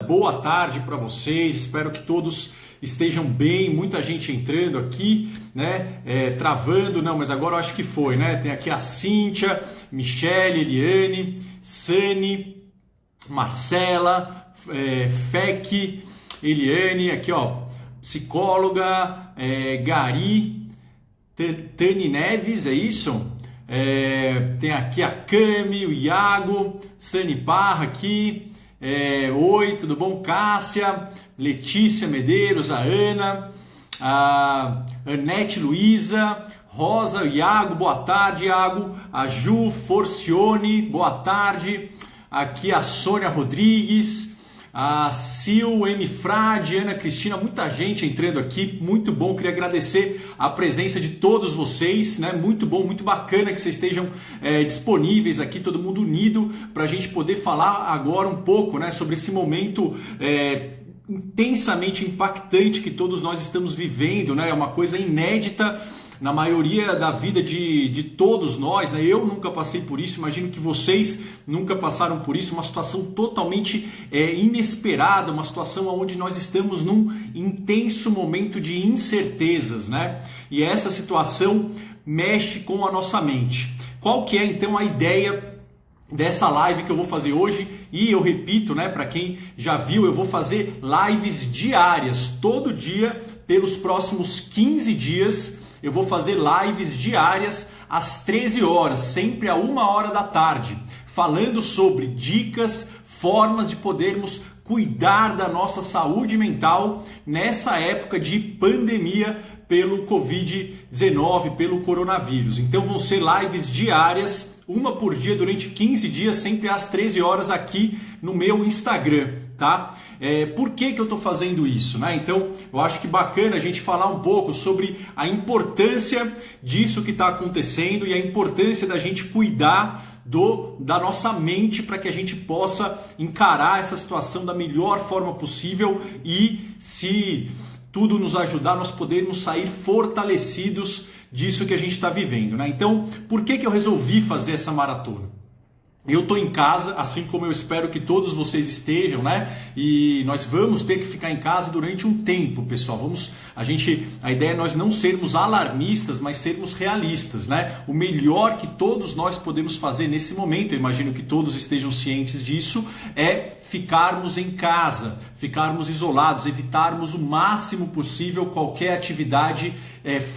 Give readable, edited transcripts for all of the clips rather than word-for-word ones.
boa tarde para vocês, espero que todos estejam bem, muita gente entrando aqui, né, travando, não, mas agora eu acho que foi, né, tem aqui a Cíntia, Michele, Eliane, Sani, Marcela, Fec, Eliane, aqui ó, psicóloga, Gari, Tani Neves, é isso? Tem aqui a Cami, o Iago, Sani Parra aqui, oi, tudo bom? Cássia, Letícia Medeiros, a Ana, a Anete Luiza, Rosa, o Iago, boa tarde, Iago, a Ju Forcione, boa tarde, aqui a Sônia Rodrigues, a Sil, M. Frade, Ana Cristina, muita gente entrando aqui, muito bom, queria agradecer a presença de todos vocês, né? Muito bom, muito bacana que vocês estejam disponíveis aqui, todo mundo unido, para a gente poder falar agora um pouco, né, sobre esse momento intensamente impactante que todos nós estamos vivendo, né? É uma coisa inédita na maioria da vida de todos nós, né? Eu nunca passei por isso, imagino que vocês nunca passaram por isso, uma situação totalmente inesperada, uma situação onde nós estamos num intenso momento de incertezas, né? E essa situação mexe com a nossa mente. Qual que é então a ideia dessa live que eu vou fazer hoje? E eu repito, né, para quem já viu, eu vou fazer lives diárias, todo dia, pelos próximos 15 dias. Eu vou fazer lives diárias às 13 horas, sempre a 1h da tarde, falando sobre dicas, formas de podermos cuidar da nossa saúde mental nessa época de pandemia pelo Covid-19, pelo coronavírus. Então vão ser lives diárias, uma por dia durante 15 dias, sempre às 13 horas aqui no meu Instagram. Tá? Por que eu estou fazendo isso, né? Então eu acho que bacana a gente falar um pouco sobre a importância disso que está acontecendo e a importância da gente cuidar da nossa mente para que a gente possa encarar essa situação da melhor forma possível e, se tudo nos ajudar, nós podermos sair fortalecidos disso que a gente está vivendo, né? Então, por que eu resolvi fazer essa maratona? Eu estou em casa, assim como eu espero que todos vocês estejam, né? E nós vamos ter que ficar em casa durante um tempo, pessoal. A ideia é nós não sermos alarmistas, mas sermos realistas, né? O melhor que todos nós podemos fazer nesse momento, eu imagino que todos estejam cientes disso, é ficarmos em casa, ficarmos isolados, evitarmos o máximo possível qualquer atividade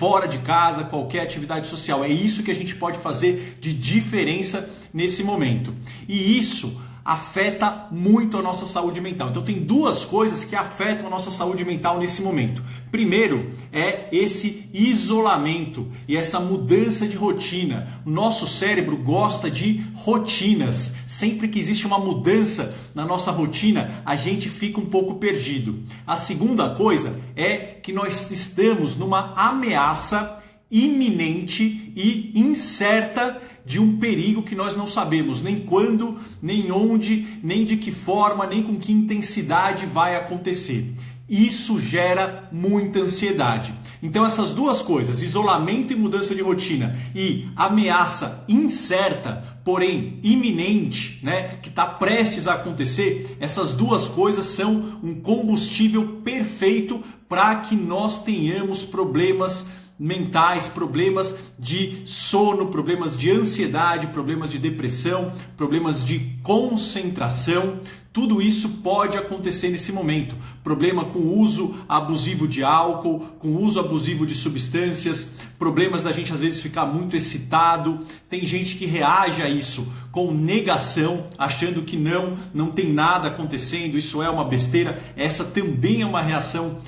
fora de casa, qualquer atividade social. É isso que a gente pode fazer de diferença nesse momento. E isso afeta muito a nossa saúde mental. Então tem duas coisas que afetam a nossa saúde mental nesse momento. Primeiro é esse isolamento e essa mudança de rotina. O nosso cérebro gosta de rotinas. Sempre que existe uma mudança na nossa rotina, a gente fica um pouco perdido. A segunda coisa é que nós estamos numa ameaça iminente e incerta de um perigo que nós não sabemos nem quando, nem onde, nem de que forma, nem com que intensidade vai acontecer. Isso gera muita ansiedade. Então essas duas coisas, isolamento e mudança de rotina e ameaça incerta, porém iminente, né, que está prestes a acontecer, essas duas coisas são um combustível perfeito para que nós tenhamos problemas mentais, problemas de sono, problemas de ansiedade, problemas de depressão, problemas de concentração. Tudo isso pode acontecer nesse momento. Problema com o uso abusivo de álcool, com o uso abusivo de substâncias, problemas da gente às vezes ficar muito excitado. Tem gente que reage a isso com negação, achando que não tem nada acontecendo, isso é uma besteira. Essa também é uma reação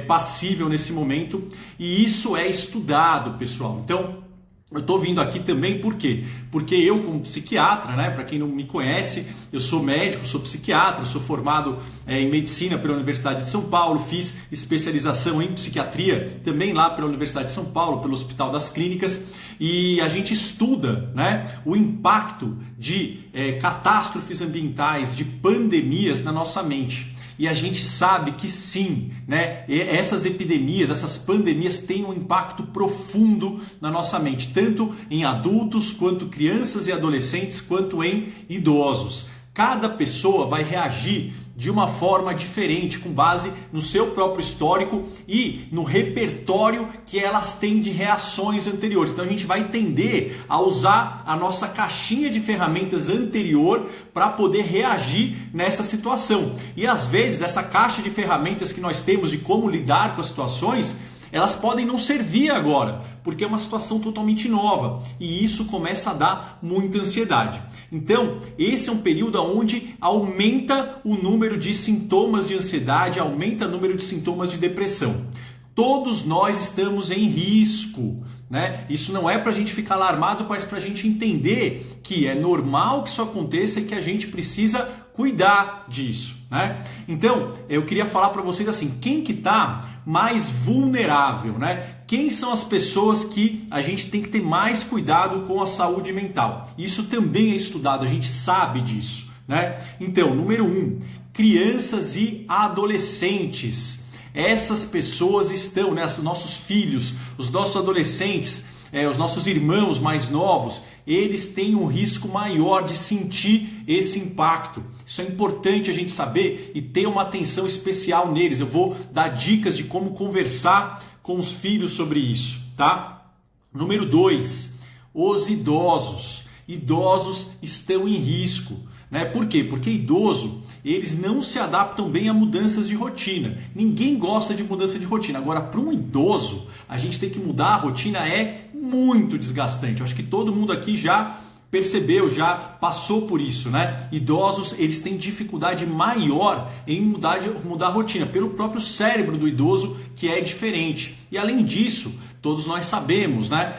passível nesse momento e isso é estudado, pessoal. Então, eu estou vindo aqui também por quê? Porque eu, como psiquiatra, né, para quem não me conhece, eu sou médico, sou psiquiatra, sou formado em medicina pela Universidade de São Paulo, fiz especialização em psiquiatria também lá pela Universidade de São Paulo, pelo Hospital das Clínicas, e a gente estuda, né, o impacto de catástrofes ambientais, de pandemias na nossa mente. E a gente sabe que sim, né, essas epidemias, essas pandemias têm um impacto profundo na nossa mente, tanto em adultos, quanto crianças e adolescentes, quanto em idosos. Cada pessoa vai reagir de uma forma diferente, com base no seu próprio histórico e no repertório que elas têm de reações anteriores. Então a gente vai tender a usar a nossa caixinha de ferramentas anterior para poder reagir nessa situação. E às vezes essa caixa de ferramentas que nós temos de como lidar com as situações, elas podem não servir agora, porque é uma situação totalmente nova e isso começa a dar muita ansiedade. Então, esse é um período onde aumenta o número de sintomas de ansiedade, aumenta o número de sintomas de depressão. Todos nós estamos em risco, né? Isso não é para a gente ficar alarmado, mas para a gente entender que é normal que isso aconteça e que a gente precisa cuidar disso, né? Então, eu queria falar para vocês assim, quem que está mais vulnerável, né? Quem são as pessoas que a gente tem que ter mais cuidado com a saúde mental? Isso também é estudado, a gente sabe disso, né? Então, número 1, crianças e adolescentes. Essas pessoas estão, né, os nossos filhos, os nossos adolescentes, os nossos irmãos mais novos, eles têm um risco maior de sentir esse impacto. Isso é importante a gente saber e ter uma atenção especial neles. Eu vou dar dicas de como conversar com os filhos sobre isso, tá? Número 2, os idosos. Idosos estão em risco. Né? Por quê? Porque idoso, eles não se adaptam bem a mudanças de rotina. Ninguém gosta de mudança de rotina. Agora, para um idoso, a gente tem que mudar a rotina é muito desgastante. Eu acho que todo mundo aqui já percebeu, já passou por isso, né? Idosos, eles têm dificuldade maior em mudar a rotina, pelo próprio cérebro do idoso, que é diferente. E além disso, todos nós sabemos, né,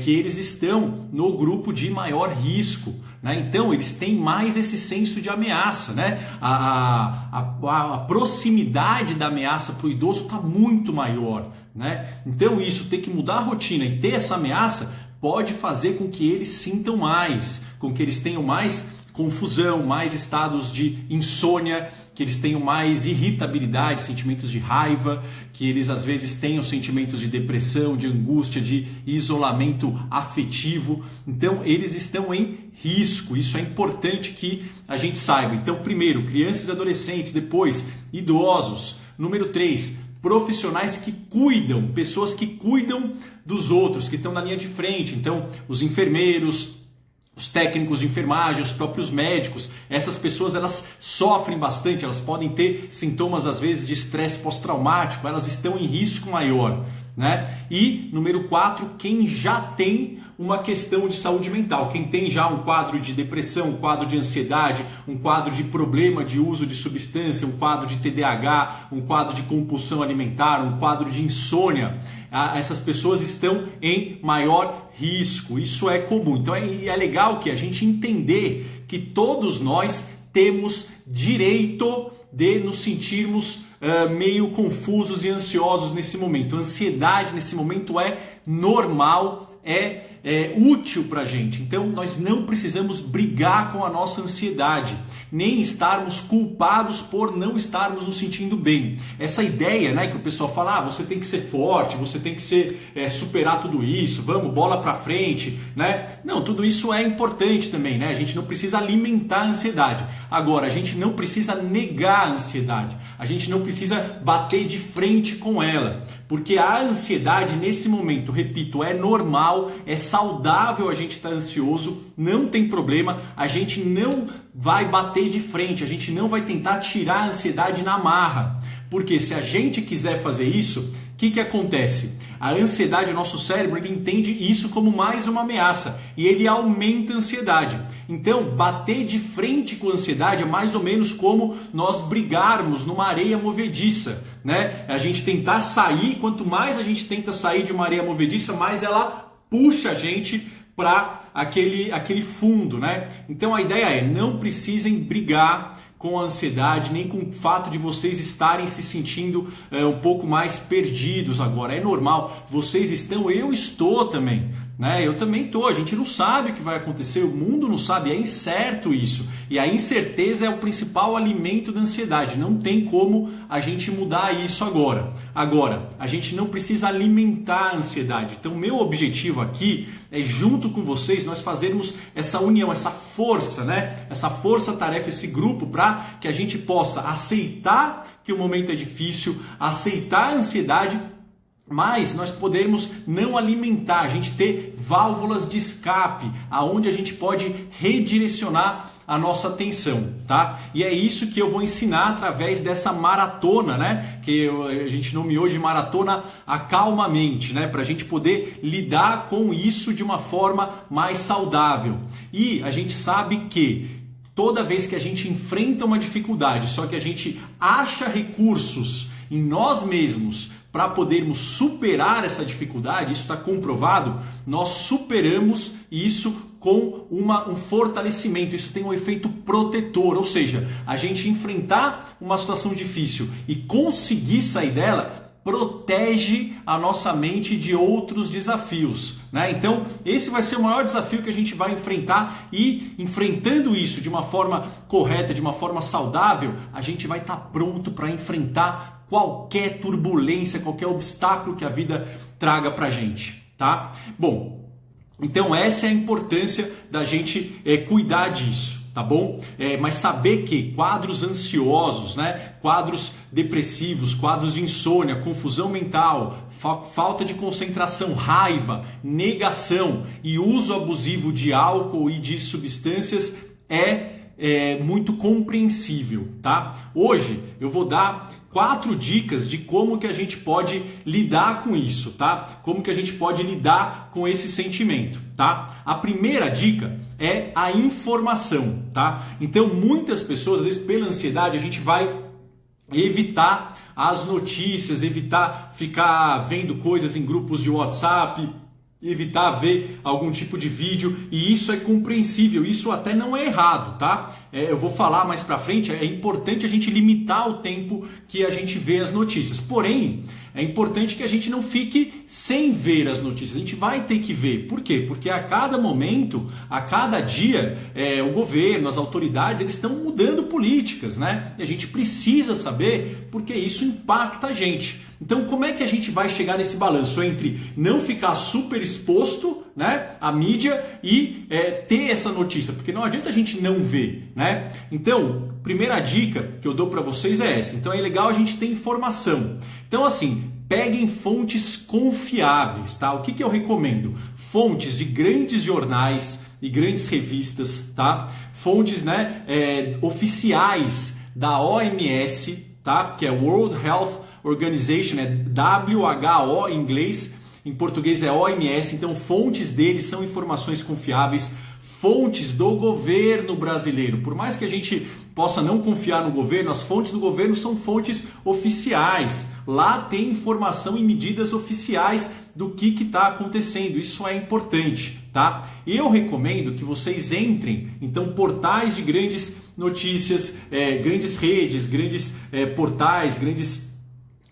que eles estão no grupo de maior risco. Né? Então, eles têm mais esse senso de ameaça. Né? A proximidade da ameaça para o idoso está muito maior. Né? Então, isso, ter que mudar a rotina e ter essa ameaça pode fazer com que eles sintam mais, com que eles tenham mais confusão, mais estados de insônia, que eles tenham mais irritabilidade, sentimentos de raiva, que eles às vezes tenham sentimentos de depressão, de angústia, de isolamento afetivo. Então, eles estão em risco. Isso é importante que a gente saiba. Então, primeiro, crianças e adolescentes, depois, idosos. Número 3, profissionais que cuidam, pessoas que cuidam dos outros, que estão na linha de frente. Então, os enfermeiros, os técnicos de enfermagem, os próprios médicos, essas pessoas elas sofrem bastante, elas podem ter sintomas às vezes de estresse pós-traumático, elas estão em risco maior, né? E número 4, quem já tem uma questão de saúde mental, quem tem já um quadro de depressão, um quadro de ansiedade, um quadro de problema de uso de substância, um quadro de TDAH, um quadro de compulsão alimentar, um quadro de insônia, essas pessoas estão em maior risco. Isso é comum. Então é legal que a gente entender que todos nós temos direito de nos sentirmos meio confusos e ansiosos nesse momento. A ansiedade nesse momento é normal, é útil para a gente. Então nós não precisamos brigar com a nossa ansiedade, nem estarmos culpados por não estarmos nos sentindo bem. Essa ideia, né, que o pessoal fala, você tem que ser forte, você tem que superar tudo isso, vamos, bola para frente, né? Não, tudo isso é importante também, né? A gente não precisa alimentar a ansiedade. Agora, a gente não precisa negar a ansiedade. A gente não precisa bater de frente com ela, porque a ansiedade nesse momento, repito, é normal, é saudável a gente estar ansioso, não tem problema, a gente não vai bater de frente, a gente não vai tentar tirar a ansiedade na marra, porque se a gente quiser fazer isso, o que acontece? A ansiedade, o nosso cérebro, ele entende isso como mais uma ameaça e ele aumenta a ansiedade. Então, bater de frente com a ansiedade é mais ou menos como nós brigarmos numa areia movediça, né? A gente tentar sair, quanto mais a gente tenta sair de uma areia movediça, mais ela puxa a gente para aquele fundo, né? Então a ideia é, não precisem brigar com a ansiedade, nem com o fato de vocês estarem se sentindo um pouco mais perdidos agora. É normal, vocês estão, eu estou também, né? Eu também tô. A gente não sabe o que vai acontecer, o mundo não sabe, é incerto isso. E a incerteza é o principal alimento da ansiedade. Não tem como a gente mudar isso agora. Agora, a gente não precisa alimentar a ansiedade. Então, meu objetivo aqui é, junto com vocês, nós fazermos essa união, essa força, né? Essa força-tarefa, esse grupo, para que a gente possa aceitar que o momento é difícil, aceitar a ansiedade, mas nós podemos não alimentar, a gente ter válvulas de escape, aonde a gente pode redirecionar a nossa atenção, tá? E é isso que eu vou ensinar através dessa maratona, né? Que a gente nomeou de maratona Acalma a Mente, né? Para a gente poder lidar com isso de uma forma mais saudável. E a gente sabe que toda vez que a gente enfrenta uma dificuldade, só que a gente acha recursos em nós mesmos para podermos superar essa dificuldade, isso está comprovado, nós superamos isso com um fortalecimento, isso tem um efeito protetor, ou seja, a gente enfrentar uma situação difícil e conseguir sair dela, protege a nossa mente de outros desafios, né? Então, esse vai ser o maior desafio que a gente vai enfrentar e enfrentando isso de uma forma correta, de uma forma saudável, a gente vai estar pronto para enfrentar qualquer turbulência, qualquer obstáculo que a vida traga para a gente, tá? Bom, então essa é a importância da gente cuidar disso. Tá bom? Mas saber que quadros ansiosos, né? Quadros depressivos, quadros de insônia, confusão mental, falta de concentração, raiva, negação e uso abusivo de álcool e de substâncias é muito compreensível, tá? Hoje eu vou dar 4 dicas de como que a gente pode lidar com isso, tá? Como que a gente pode lidar com esse sentimento, tá? A primeira dica é a informação, tá? Então, muitas pessoas, às vezes pela ansiedade, a gente vai evitar as notícias, evitar ficar vendo coisas em grupos de WhatsApp, evitar ver algum tipo de vídeo, e isso é compreensível, isso até não é errado, tá? Eu vou falar mais pra frente, é importante a gente limitar o tempo que a gente vê as notícias, porém, é importante que a gente não fique sem ver as notícias, a gente vai ter que ver, por quê? Porque a cada momento, a cada dia, o governo, as autoridades, eles estão mudando políticas, né? E a gente precisa saber, porque isso impacta a gente. Então, como é que a gente vai chegar nesse balanço entre não ficar super exposto, né, à mídia e ter essa notícia? Porque não adianta a gente não ver, né? Então, primeira dica que eu dou para vocês é essa. Então, é legal a gente ter informação. Então, assim, peguem fontes confiáveis, tá? O que eu recomendo? Fontes de grandes jornais e grandes revistas, tá? Fontes, né, oficiais da OMS, tá? Que é World Health Organization, é WHO em inglês, em português é OMS, então fontes deles são informações confiáveis, fontes do governo brasileiro. Por mais que a gente possa não confiar no governo, as fontes do governo são fontes oficiais. Lá tem informação e medidas oficiais do que está acontecendo. Isso é importante, tá? Eu recomendo que vocês entrem, então, portais de grandes notícias, grandes redes, grandes portais, grandes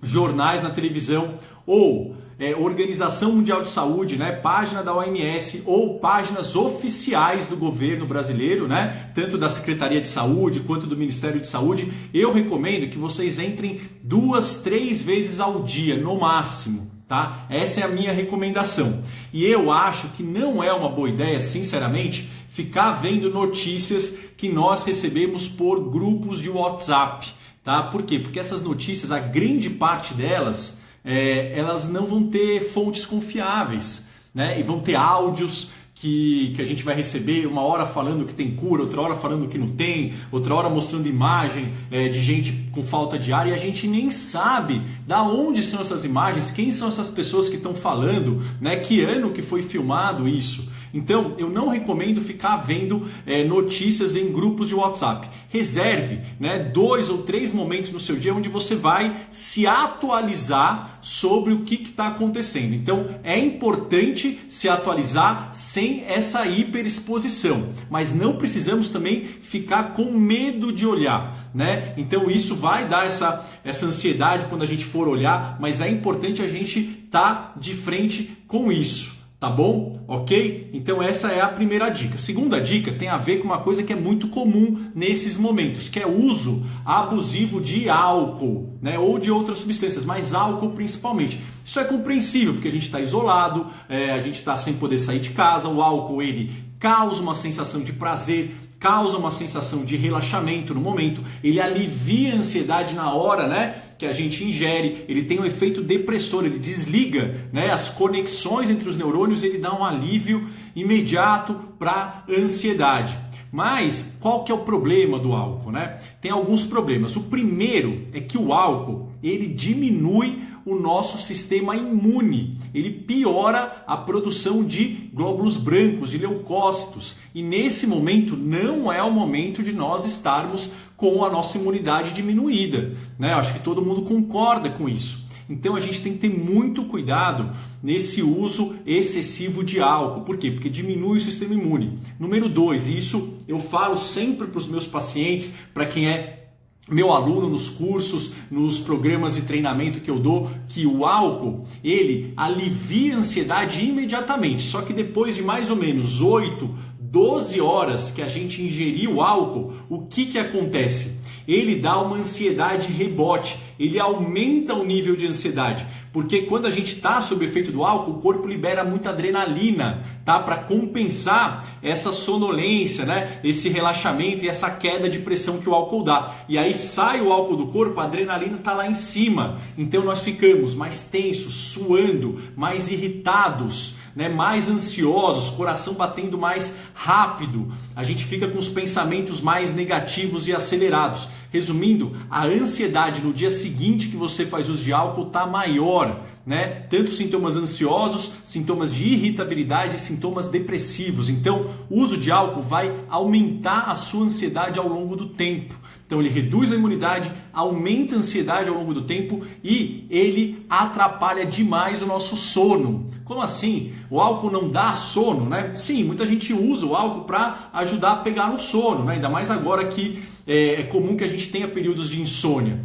jornais na televisão ou Organização Mundial de Saúde, né, página da OMS ou páginas oficiais do governo brasileiro, né, tanto da Secretaria de Saúde quanto do Ministério de Saúde. Eu recomendo que vocês entrem 2, 3 vezes ao dia, no máximo. Tá? Essa é a minha recomendação. E eu acho que não é uma boa ideia, sinceramente, ficar vendo notícias que nós recebemos por grupos de WhatsApp. Tá? Por quê? Porque essas notícias, a grande parte delas, elas não vão ter fontes confiáveis, né? E vão ter áudios que a gente vai receber, uma hora falando que tem cura, outra hora falando que não tem, outra hora mostrando imagem de gente com falta de ar, e a gente nem sabe da onde são essas imagens, quem são essas pessoas que estão falando, né? Que ano que foi filmado isso. Então, eu não recomendo ficar vendo notícias em grupos de WhatsApp. Reserve, né, 2 ou 3 momentos no seu dia onde você vai se atualizar sobre o que está acontecendo. Então, é importante se atualizar sem essa hiperexposição, mas não precisamos também ficar com medo de olhar, né? Então, isso vai dar essa ansiedade quando a gente for olhar, mas é importante a gente estar de frente com isso. Tá bom? Ok? Então essa é a primeira dica. Segunda dica tem a ver com uma coisa que é muito comum nesses momentos, que é o uso abusivo de álcool, né? Ou de outras substâncias, mas álcool principalmente. Isso é compreensível, porque a gente está isolado, a gente está sem poder sair de casa, o álcool ele causa uma sensação de prazer, causa uma sensação de relaxamento no momento, ele alivia a ansiedade na hora, né, que a gente ingere, ele tem um efeito depressor, ele desliga, né, as conexões entre os neurônios, ele dá um alívio imediato para a ansiedade. Mas qual que é o problema do álcool, né? Tem alguns problemas. O primeiro é que o álcool, ele diminui o nosso sistema imune, ele piora a produção de glóbulos brancos, de leucócitos, e nesse momento não é o momento de nós estarmos com a nossa imunidade diminuída, né? Eu acho que todo mundo concorda com isso. Então a gente tem que ter muito cuidado nesse uso excessivo de álcool. Por quê? Porque diminui o sistema imune. Número 2, e isso eu falo sempre para os meus pacientes, para quem é meu aluno nos cursos, nos programas de treinamento que eu dou, que o álcool, ele alivia a ansiedade imediatamente. Só que depois de mais ou menos 8, 12 horas que a gente ingerir o álcool, o que acontece? Ele dá uma ansiedade rebote, ele aumenta o nível de ansiedade, porque quando a gente está sob efeito do álcool, o corpo libera muita adrenalina, tá? Para compensar essa sonolência, né? Esse relaxamento e essa queda de pressão que o álcool dá. E aí sai o álcool do corpo, a adrenalina está lá em cima, então nós ficamos mais tensos, suando, mais irritados, né, mais ansiosos, coração batendo mais rápido, a gente fica com os pensamentos mais negativos e acelerados. Resumindo, a ansiedade no dia seguinte que você faz uso de álcool está maior, né? Tanto sintomas ansiosos, sintomas de irritabilidade, sintomas depressivos. Então, o uso de álcool vai aumentar a sua ansiedade ao longo do tempo. Então ele reduz a imunidade, aumenta a ansiedade ao longo do tempo e ele atrapalha demais o nosso sono. Como assim? O álcool não dá sono, né? Sim, muita gente usa o álcool para ajudar a pegar no sono, né? Ainda mais agora que é comum que a gente tenha períodos de insônia.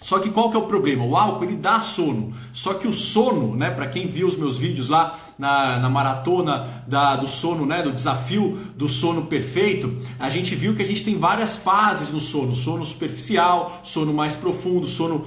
Só que qual que é o problema? O álcool ele dá sono, só que o sono, né, para quem viu os meus vídeos lá na maratona do sono, né, do desafio do sono perfeito, a gente viu que a gente tem várias fases no sono: sono superficial, sono mais profundo, sono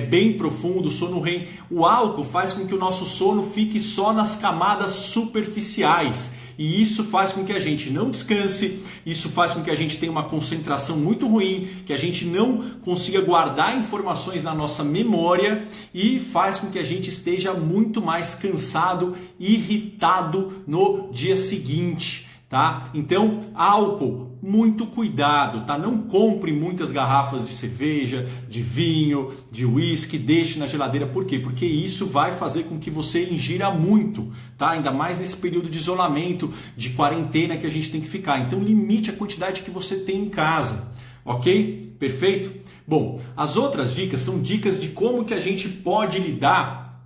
bem profundo, sono REM. O álcool faz com que o nosso sono fique só nas camadas superficiais. E isso faz com que a gente não descanse, isso faz com que a gente tenha uma concentração muito ruim, que a gente não consiga guardar informações na nossa memória e faz com que a gente esteja muito mais cansado, irritado no dia seguinte, tá? Então, álcool, muito cuidado, tá? Não compre muitas garrafas de cerveja, de vinho, de uísque, deixe na geladeira. Por quê? Porque isso vai fazer com que você ingira muito, tá? Ainda mais nesse período de isolamento, de quarentena que a gente tem que ficar. Então limite a quantidade que você tem em casa, ok? Perfeito? Bom, as outras dicas são dicas de como que a gente pode lidar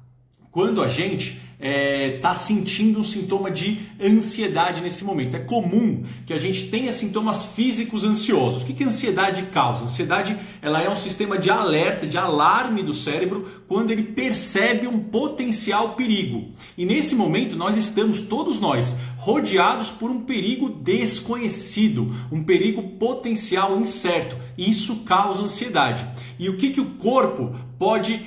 quando a gente está sentindo um sintoma de ansiedade nesse momento. É comum que a gente tenha sintomas físicos ansiosos. O que a ansiedade causa? A ansiedade ela é um sistema de alerta, de alarme do cérebro quando ele percebe um potencial perigo. E nesse momento nós estamos, todos nós, rodeados por um perigo desconhecido, um perigo potencial incerto. Isso causa ansiedade. E o que o corpo pode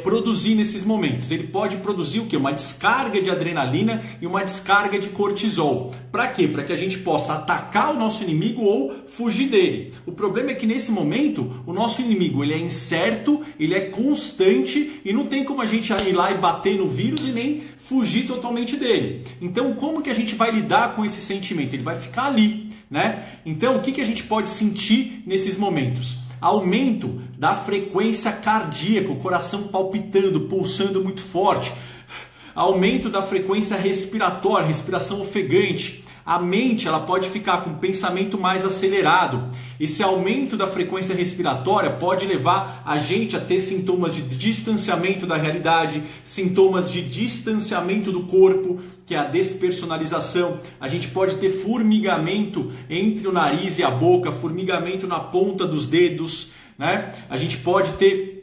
produzir nesses momentos? Ele pode produzir o quê? Uma descarga de adrenalina e uma descarga de cortisol. Para quê? Para que a gente possa atacar o nosso inimigo ou fugir dele. O problema é que nesse momento o nosso inimigo ele é incerto, ele é constante e não tem como a gente ir lá e bater no vírus e nem fugir totalmente dele. Então como que a gente vai lidar com esse sentimento? Ele vai ficar ali, né? Então o que a gente pode sentir nesses momentos? Aumento da frequência cardíaca, o coração palpitando, pulsando muito forte. Aumento da frequência respiratória, respiração ofegante. A mente ela pode ficar com um pensamento mais acelerado. Esse aumento da frequência respiratória pode levar a gente a ter sintomas de distanciamento da realidade, sintomas de distanciamento do corpo, que é a despersonalização. A gente pode ter formigamento entre o nariz e a boca, formigamento na ponta dos dedos, né? A gente pode ter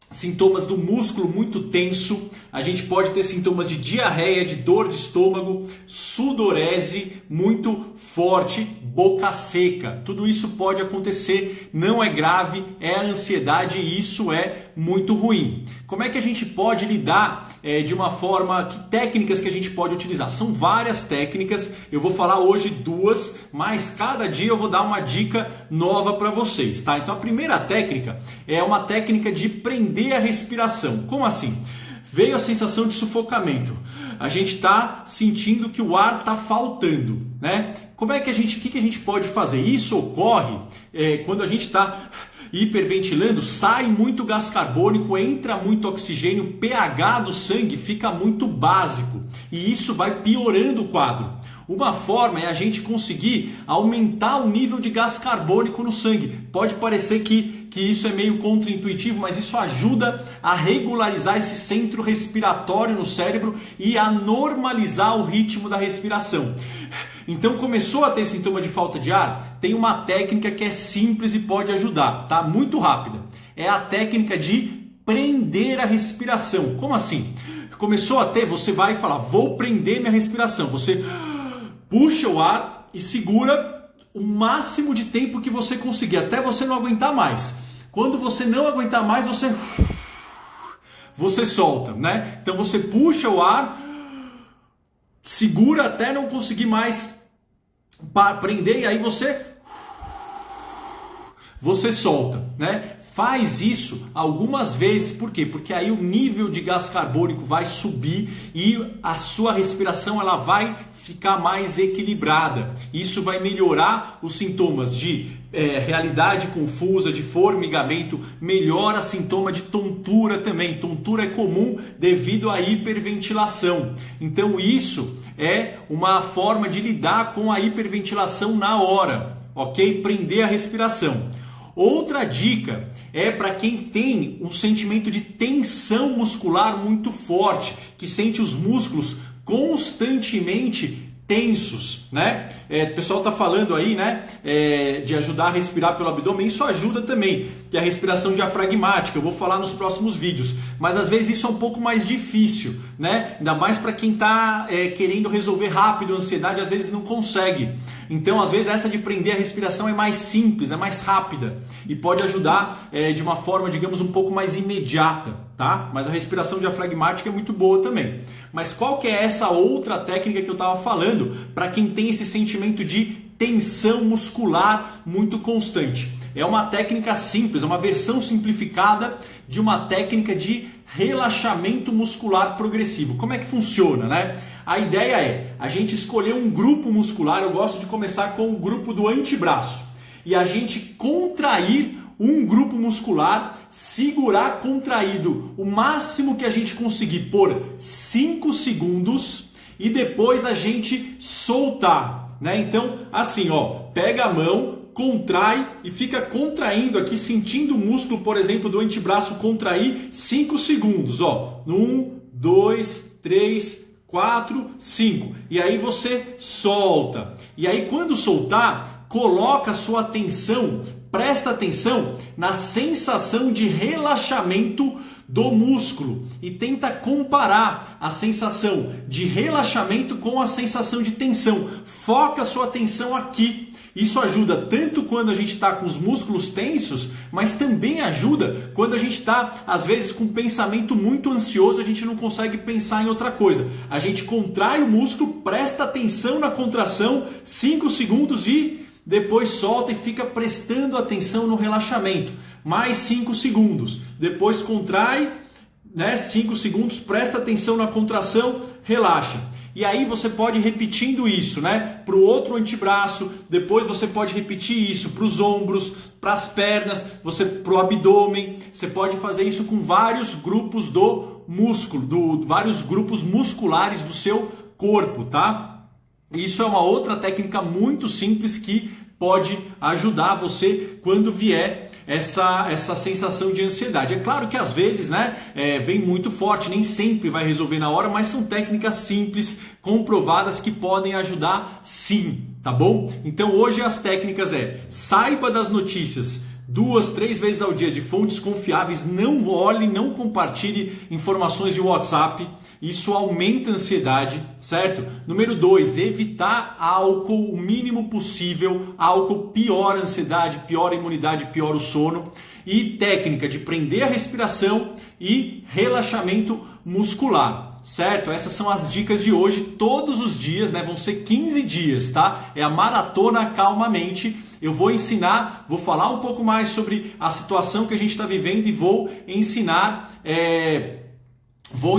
sintomas do músculo muito tenso, a gente pode ter sintomas de diarreia, de dor de estômago, sudorese muito forte, boca seca. Tudo isso pode acontecer, não é grave, é a ansiedade e isso é muito ruim. Como é que a gente pode lidar de uma forma, que técnicas que a gente pode utilizar? São várias técnicas, eu vou falar hoje duas, mas cada dia eu vou dar uma dica nova para vocês, tá? Então a primeira técnica é uma técnica de prender a respiração. Como assim? Veio a sensação de sufocamento. A gente está sentindo que o ar está faltando, né? Como é que o que a gente pode fazer? Isso ocorre quando a gente está hiperventilando, sai muito gás carbônico, entra muito oxigênio, o pH do sangue fica muito básico e isso vai piorando o quadro. Uma forma é a gente conseguir aumentar o nível de gás carbônico no sangue. Pode parecer que isso é meio contraintuitivo, mas isso ajuda a regularizar esse centro respiratório no cérebro e a normalizar o ritmo da respiração. Então começou a ter sintoma de falta de ar? Tem uma técnica que é simples e pode ajudar, tá? Muito rápida. É a técnica de prender a respiração. Como assim? Começou a ter, você vai falar, vou prender minha respiração. Você puxa o ar e segura o máximo de tempo que você conseguir, até você não aguentar mais. Quando você não aguentar mais, você solta, né? Então você puxa o ar, segura até não conseguir mais prender e aí você solta, né? Faz isso algumas vezes, por quê? Porque aí o nível de gás carbônico vai subir e a sua respiração ela vai ficar mais equilibrada. Isso vai melhorar os sintomas de realidade confusa, de formigamento, melhora sintoma de tontura também. Tontura é comum devido à hiperventilação. Então isso é uma forma de lidar com a hiperventilação na hora, ok? Prender a respiração. Outra dica é para quem tem um sentimento de tensão muscular muito forte, que sente os músculos constantemente tensos, né? O pessoal está falando aí, né, de ajudar a respirar pelo abdômen. Isso ajuda também, que é a respiração diafragmática. Eu vou falar nos próximos vídeos. Mas às vezes isso é um pouco mais difícil, né? Ainda mais para quem está querendo resolver rápido a ansiedade, às vezes não consegue. Então, às vezes, essa de prender a respiração é mais simples, é mais rápida e pode ajudar de uma forma, digamos, um pouco mais imediata, tá? Mas a respiração diafragmática é muito boa também. Mas qual que é essa outra técnica que eu estava falando para quem tem esse sentimento de tensão muscular muito constante? É uma técnica simples, é uma versão simplificada de uma técnica de relaxamento muscular progressivo. Como é que funciona, né? A ideia é a gente escolher um grupo muscular. Eu gosto de começar com o grupo do antebraço e a gente contrair um grupo muscular, segurar contraído o máximo que a gente conseguir por 5 segundos e depois a gente soltar, né? Então, assim, ó, pega a mão, contrai e fica contraindo aqui, sentindo o músculo, por exemplo, do antebraço contrair 5 segundos, ó. 1, 2, 3, 4, 5. E aí você solta. E aí quando soltar, coloca a sua atenção, presta atenção na sensação de relaxamento do músculo e tenta comparar a sensação de relaxamento com a sensação de tensão. Foca a sua atenção aqui. Isso ajuda tanto quando a gente está com os músculos tensos, mas também ajuda quando a gente está, às vezes, com um pensamento muito ansioso, a gente não consegue pensar em outra coisa. A gente contrai o músculo, presta atenção na contração, 5 segundos e depois solta e fica prestando atenção no relaxamento. Mais 5 segundos. Depois contrai, né? 5 segundos, presta atenção na contração, relaxa. E aí você pode ir repetindo isso, né? Para o outro antebraço, depois você pode repetir isso para os ombros, para as pernas, para o abdômen. Você pode fazer isso com vários grupos do músculo, vários grupos musculares do seu corpo, tá? Isso é uma outra técnica muito simples que pode ajudar você quando vier essa sensação de ansiedade. É claro que às vezes, né, vem muito forte, nem sempre vai resolver na hora, mas são técnicas simples, comprovadas que podem ajudar sim, tá bom? Então hoje as técnicas saiba das notícias 2, 3 vezes ao dia de fontes confiáveis. Não olhe, não compartilhe informações de WhatsApp. Isso aumenta a ansiedade, certo? Número 2, evitar álcool o mínimo possível. Álcool piora a ansiedade, piora a imunidade, piora o sono. E técnica de prender a respiração e relaxamento muscular, certo? Essas são as dicas de hoje, todos os dias, né? Vão ser 15 dias, tá? É a maratona Calmamente. Eu vou ensinar, vou falar um pouco mais sobre a situação que a gente está vivendo e vou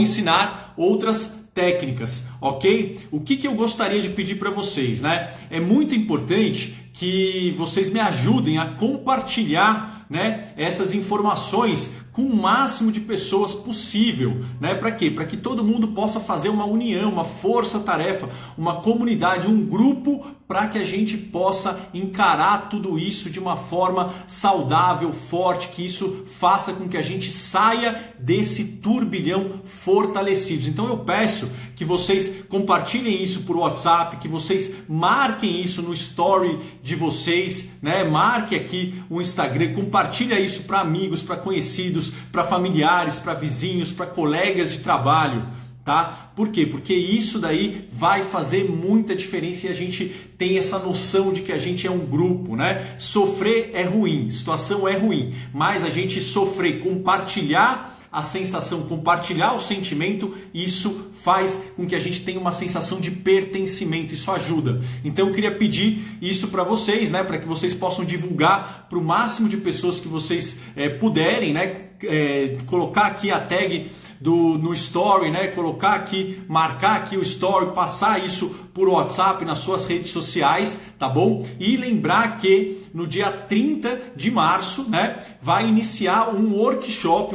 ensinar outras técnicas, ok? O que eu gostaria de pedir para vocês, né? É muito importante que vocês me ajudem a compartilhar, né, essas informações com o máximo de pessoas possível, né? Para quê? Para que todo mundo possa fazer uma união, uma força-tarefa, uma comunidade, um grupo, para que a gente possa encarar tudo isso de uma forma saudável, forte, que isso faça com que a gente saia desse turbilhão fortalecidos. Então eu peço que vocês compartilhem isso por WhatsApp, que vocês marquem isso no story de vocês, né? Marque aqui o Instagram, compartilha isso para amigos, para conhecidos, para familiares, para vizinhos, para colegas de trabalho, tá? Por quê? Porque isso daí vai fazer muita diferença e a gente tem essa noção de que a gente é um grupo, né? Sofrer é ruim, situação é ruim, mas a gente sofrer, compartilhar a sensação, compartilhar o sentimento, isso faz com que a gente tenha uma sensação de pertencimento, isso ajuda. Então eu queria pedir isso para vocês, né, para que vocês possam divulgar para o máximo de pessoas que vocês puderem, né, colocar aqui a tag no story, né, colocar aqui, marcar aqui o story, passar isso por WhatsApp nas suas redes sociais, tá bom? E lembrar que no dia 30 de março, né, vai iniciar um workshop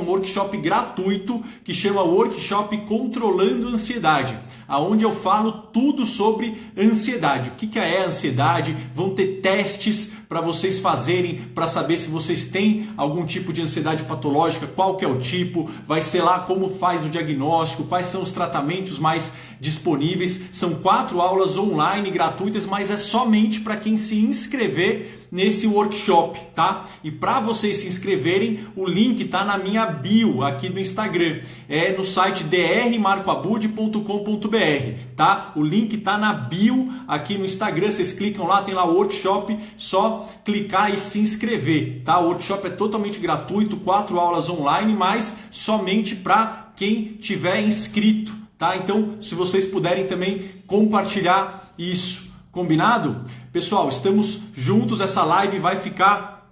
gratuito que chama Workshop Controlando a Ansiedade, aonde eu falo tudo sobre ansiedade. O que é a ansiedade? Vão ter testes para vocês fazerem para saber se vocês têm algum tipo de ansiedade patológica, qual que é o tipo, vai ser lá como faz o diagnóstico, quais são os tratamentos mais disponíveis. São 4 aulas online gratuitas, mas é somente para quem se inscrever nesse workshop, tá? E para vocês se inscreverem, o link está na minha bio aqui do Instagram, é no site drmarcoabude.com.br, tá? O link está na bio aqui no Instagram, vocês clicam lá, tem lá o workshop, só clicar e se inscrever, tá? O workshop é totalmente gratuito, 4 aulas online, mas somente para quem tiver inscrito, tá? Então, se vocês puderem também compartilhar isso, combinado? Pessoal, estamos juntos, essa live vai ficar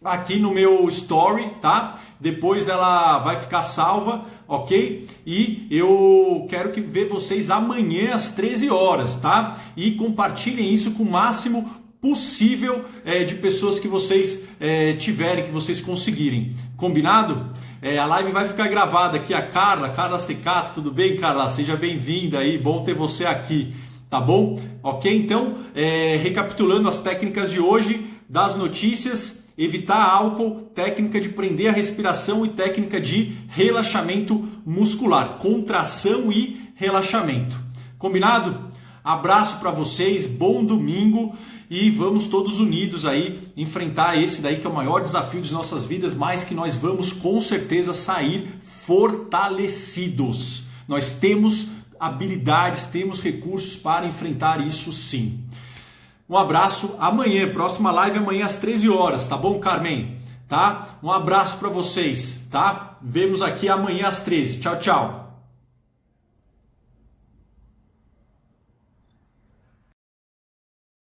aqui no meu story, tá? Depois ela vai ficar salva, ok? E eu quero ver vocês amanhã às 13 horas, tá? E compartilhem isso com o máximo possível de pessoas que vocês tiverem, que vocês conseguirem. Combinado? A live vai ficar gravada aqui, a Carla Secato, tudo bem, Carla? Seja bem-vinda aí, bom ter você aqui. Tá bom? Ok? Então, recapitulando as técnicas de hoje, das notícias, evitar álcool, técnica de prender a respiração e técnica de relaxamento muscular, contração e relaxamento. Combinado? Abraço para vocês, bom domingo e vamos todos unidos aí enfrentar esse daí que é o maior desafio de nossas vidas, mas que nós vamos com certeza sair fortalecidos. Nós temos habilidades, temos recursos para enfrentar isso sim. Um abraço, amanhã, próxima live amanhã às 13 horas, tá bom, Carmen? Tá? Um abraço para vocês, tá? Vemos aqui amanhã às 13. Tchau, tchau.